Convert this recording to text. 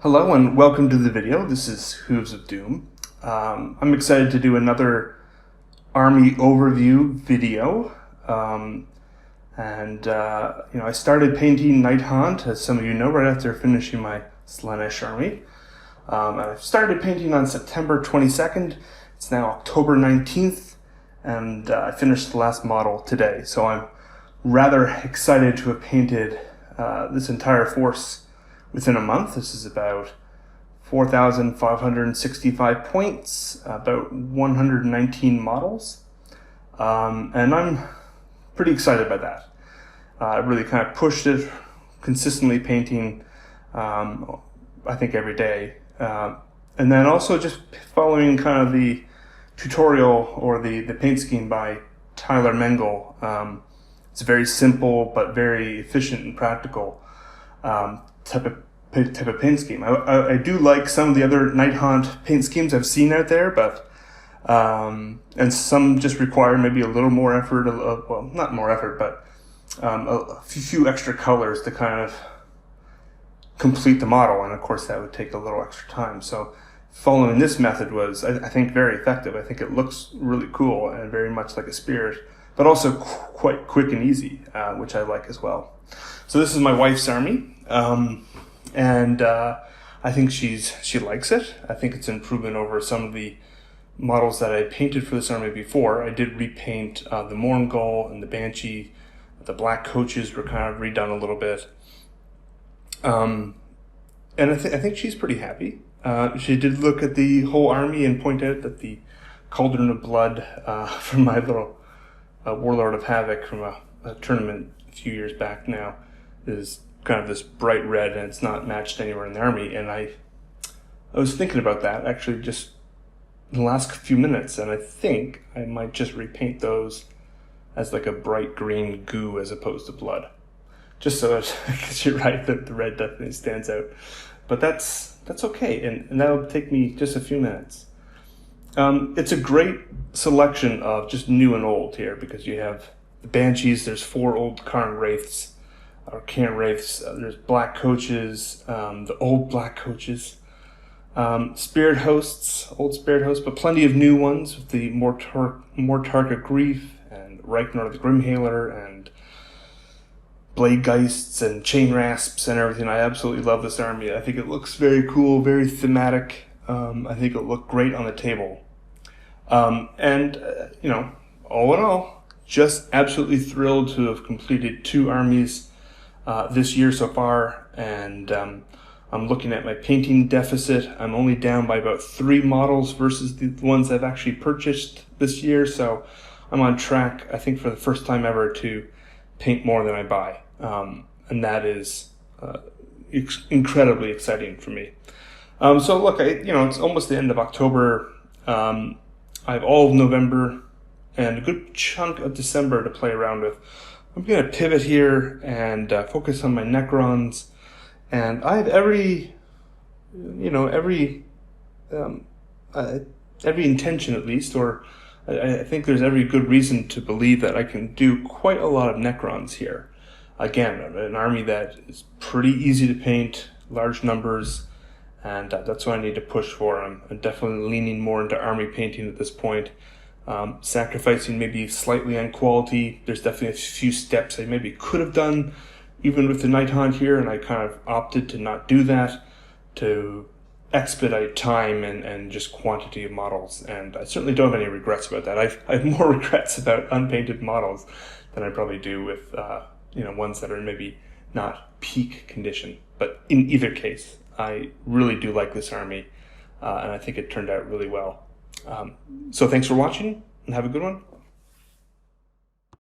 Hello and welcome to the video. This is Hooves of Doom. I'm excited to do another army overview video. I started painting Nighthaunt, as some of you know, right after finishing my Slaanesh army. I started painting on September 22nd. It's now October 19th, and I finished the last model today. So I'm rather excited to have painted this entire force within a month. This is about 4,565 points, about 119 models. And I'm pretty excited by that. I really kind of pushed it, consistently painting, I think every day. And then also just following kind of the tutorial or the paint scheme by Tyler Mengel. It's very simple, but very efficient and practical type of paint scheme. I do like some of the other Nighthaunt paint schemes I've seen out there, but and some just require maybe a little more effort, well, not more effort, but a few extra colors to kind of complete the model, and of course that would take a little extra time. So following this method was, I think, very effective. I think it looks really cool and very much like a Spirit, but also quite quick and easy, which I like as well. So this is my wife's army. And I think she likes it. I think it's an improvement over some of the models that I painted for this army before. I did repaint the Mourngull and the Banshee. The black coaches were kind of redone a little bit. And I think she's pretty happy. She did look at the whole army and point out that the Cauldron of Blood from my little Warlord of Havoc from a tournament a few years back now is kind of this bright red, and it's not matched anywhere in the army. And I was thinking about that actually just in the last few minutes, and I think I might just repaint those as like a bright green goo as opposed to blood, just so that, because you're right, the red definitely stands out. But that's okay, and that'll take me just a few minutes. It's a great selection of just new and old here, because you have the Banshees. There's 4 old Cairn Wraiths, or Cairn Wraiths. There's black coaches, the old black coaches, Spirit hosts, old Spirit hosts, but plenty of new ones with the Mortarka Grief and Reichnar the Grimhaler and Blade Geists and Chain Rasps and everything. I absolutely love this army. I think it looks very cool, very thematic. I think it'll look great on the table. All in all, just absolutely thrilled to have completed 2 armies this year so far, and I'm looking at my painting deficit. I'm only down by about 3 models versus the ones I've actually purchased this year, so I'm on track, I think, for the first time ever to paint more than I buy, and that is incredibly exciting for me. So look, it's almost the end of October. I have all of November and a good chunk of December to play around with. I'm going to pivot here and focus on my Necrons, and I have every intention, at least, or I think there's every good reason to believe that I can do quite a lot of Necrons here. Again, an army that is pretty easy to paint, large numbers, and that's what I need to push for. I'm definitely leaning more into army painting at this point. Sacrificing maybe slightly on quality. There's definitely a few steps I maybe could have done even with the Nighthaunt here, and I kind of opted to not do that, to expedite time and just quantity of models. And I certainly don't have any regrets about that. I have more regrets about unpainted models than I probably do with ones that are maybe not peak condition. But in either case, I really do like this army, and I think it turned out really well. So thanks for watching, and have a good one.